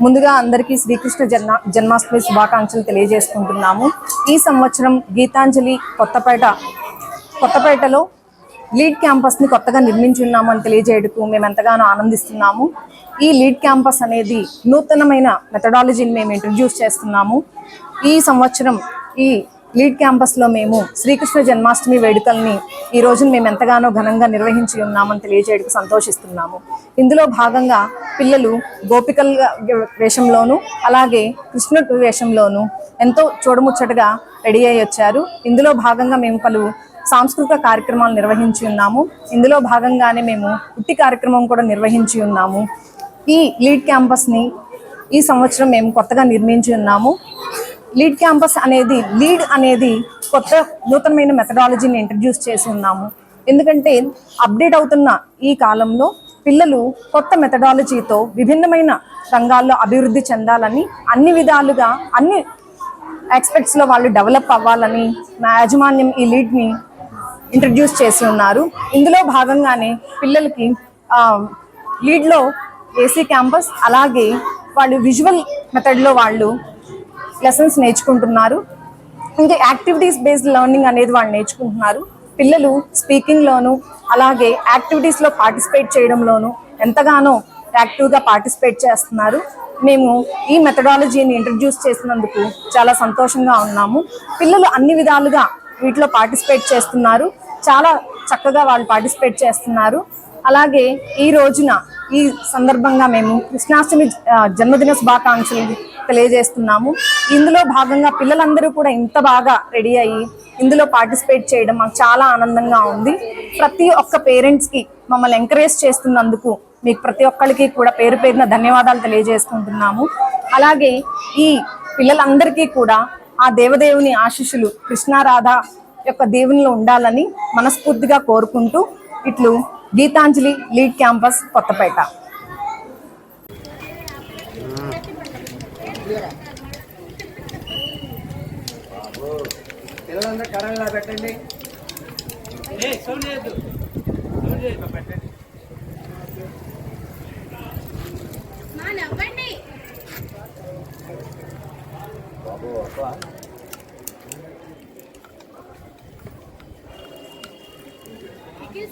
ముందుగా అందరికీ శ్రీకృష్ణ జన్మాష్టమి శుభాకాంక్షలు తెలియజేసుకుంటున్నాము. ఈ సంవత్సరం గీతాంజలి కొత్తపేటలో లీడ్ క్యాంపస్ని కొత్తగా నిర్మించున్నామని తెలియజేయడానికి మేము ఎంతగానో ఆనందిస్తున్నాము. ఈ లీడ్ క్యాంపస్ అనేది నూతనమైన మెథడాలజీని మేము ఇంట్రడ్యూస్ చేస్తున్నాము. ఈ సంవత్సరం ఈ లీడ్ క్యాంపస్లో మేము శ్రీకృష్ణ జన్మాష్టమి వేడుకల్ని ఈ రోజున మేము ఎంతగానో ఘనంగా నిర్వహించి ఉన్నామని తెలియజేయడానికి సంతోషిస్తున్నాము. ఇందులో భాగంగా పిల్లలు గోపికల వేషంలోను అలాగే కృష్ణుడి వేషంలోను ఎంతో చూడముచ్చటగా రెడీ అయ్యి వచ్చారు. ఇందులో భాగంగా మేము పలు సాంస్కృతిక కార్యక్రమాలు నిర్వహించి ఉన్నాము. ఇందులో భాగంగానే మేము ఉట్టి కార్యక్రమం కూడా నిర్వహించి ఉన్నాము. ఈ లీడ్ క్యాంపస్ని ఈ సంవత్సరం మేము కొత్తగా నిర్మించి ఉన్నాము. లీడ్ క్యాంపస్ అనేది కొత్త నూతనమైన మెథడాలజీని ఇంట్రడ్యూస్ చేసి ఉన్నాము. ఎందుకంటే అప్డేట్ అవుతున్న ఈ కాలంలో పిల్లలు కొత్త మెథడాలజీతో విభిన్నమైన రంగాల్లో అభివృద్ధి చెందాలని, అన్ని విధాలుగా అన్ని ఆస్పెక్ట్స్లో వాళ్ళు డెవలప్ అవ్వాలని మా యాజమాన్యం ఈ లీడ్ని ఇంట్రడ్యూస్ చేసి ఉన్నారు. ఇందులో భాగంగానే పిల్లలకి లీడ్లో ఏసీ క్యాంపస్ అలాగే వాళ్ళు విజువల్ మెథడ్లో వాళ్ళు లెసన్స్ నేర్చుకుంటున్నారు. ఇంకా యాక్టివిటీస్ బేస్డ్ లెర్నింగ్ అనేది వాళ్ళు నేర్చుకుంటున్నారు. పిల్లలు స్పీకింగ్లోను అలాగే యాక్టివిటీస్లో పార్టిసిపేట్ చేయడంలోను ఎంతగానో యాక్టివ్గా పార్టిసిపేట్ చేస్తున్నారు. మేము ఈ మెథడాలజీని ఇంట్రడ్యూస్ చేసినందుకు చాలా సంతోషంగా ఉన్నాము. పిల్లలు అన్ని విధాలుగా వీటిలో పార్టిసిపేట్ చేస్తున్నారు. చాలా చక్కగా వాళ్ళు పార్టిసిపేట్ చేస్తున్నారు. అలాగే ఈ సందర్భంగా మేము కృష్ణాష్టమి జన్మదిన శుభాకాంక్షలు తెలియజేస్తున్నాము. ఇందులో భాగంగా పిల్లలందరూ కూడా ఇంత బాగా రెడీ అయ్యి ఇందులో పార్టిసిపేట్ చేయడం మాకు చాలా ఆనందంగా ఉంది. ప్రతి ఒక్క పేరెంట్స్కి మమ్మల్ని ఎంకరేజ్ చేస్తున్నందుకు మీకు ప్రతి ఒక్కరికి కూడా పేరు పేరున ధన్యవాదాలు తెలియజేసుకుంటున్నాము. అలాగే ఈ పిల్లలందరికీ కూడా ఆ దేవదేవుని ఆశీస్సులు కృష్ణారాధ యొక్క దేవునిలో ఉండాలని మనస్ఫూర్తిగా కోరుకుంటూ ఇట్లు గీతాంజలి లీడ్ క్యాంపస్ కొత్తపేట. పెట్టండి.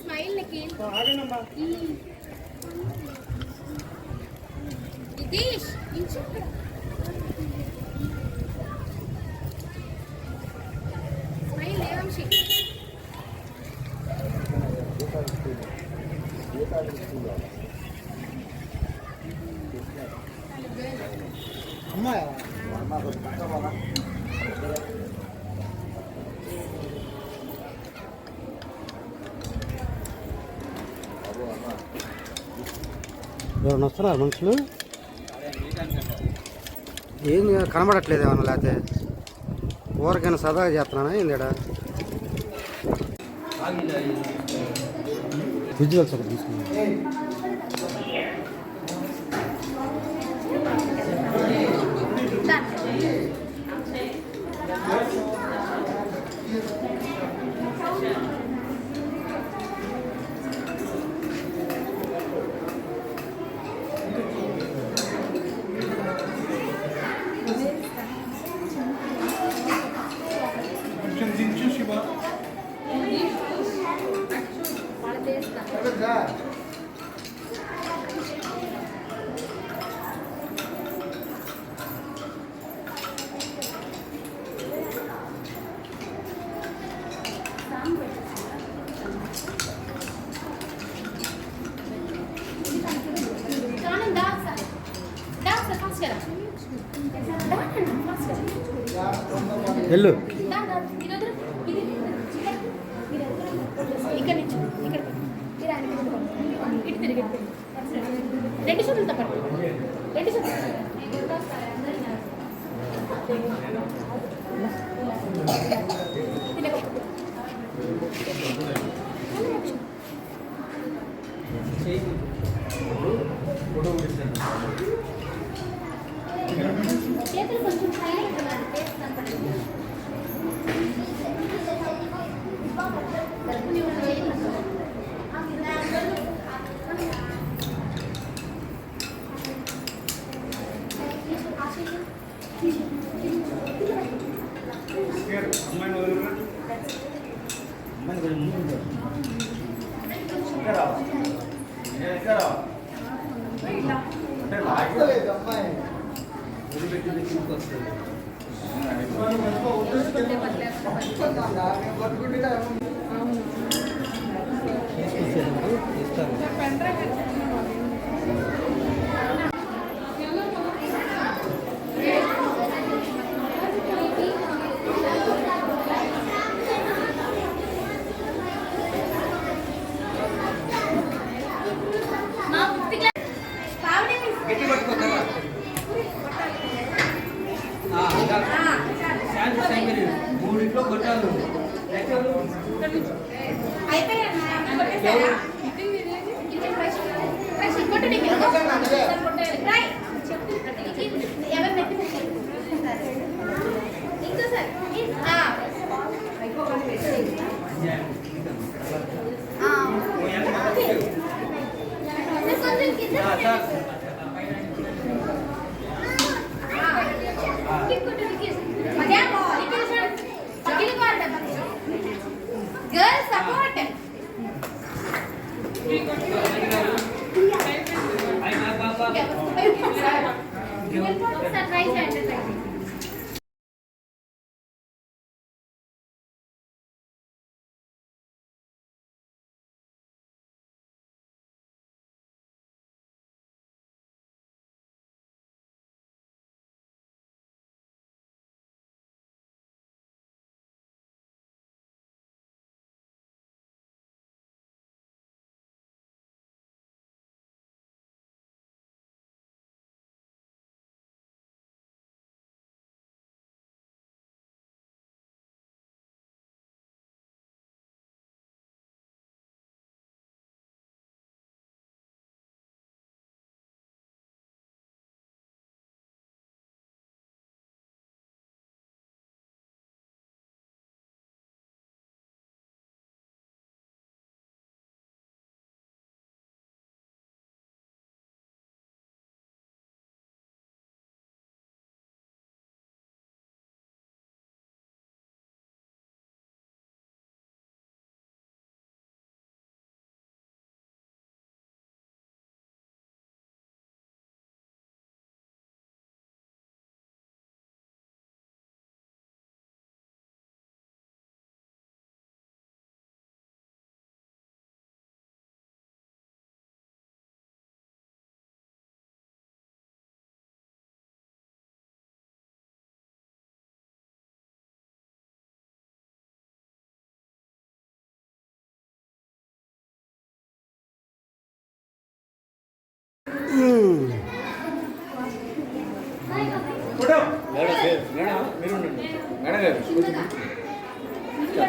స్మైల్ నిఖిల్ నితీష్ స్మైల్ లేవంశి అమ్మాయి ఎవరన్నా వస్తున్నారా మనుషులు? ఏం కనబడట్లేదు ఏమన్నా, లేకపోతే ఊరికైనా సదాగా చేస్తున్నానా ఏందిడా? విజువల్స్ ఒకటి తీసుకున్నాను. వెళ్ళు ఇక్కడ నుంచి ఇటు తిరిగి రెండు చూడలతో పట్టు రెండు చూడలు చేతులు కొంచెం మూడింట్లో కొట్టాలు Girls support. Surprise entertainment.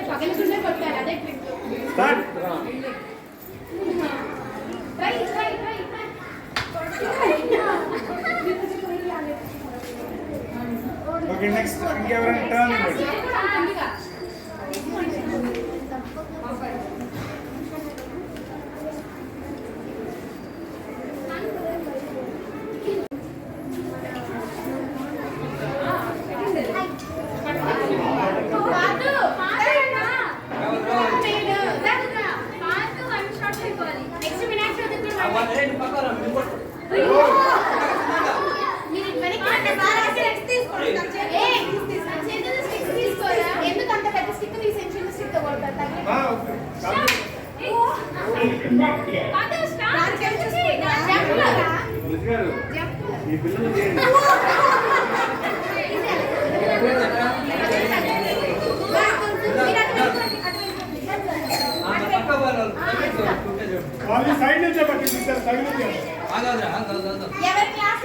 పగలకుండా కొట్టారు అదే trick. Try try try okay next ఇంకెవరైనా టర్న్ ఇవ్వండి. ఎందుకంత పెద్ద స్టిక్ తీసేసి చిన్న స్టిక్ తో కొడతారు ఈ పిల్లలు చేయండి. వాళ్ళు సైడ్ నుంచే పట్టించారు తగిలించారు. ఎవరి క్లాస్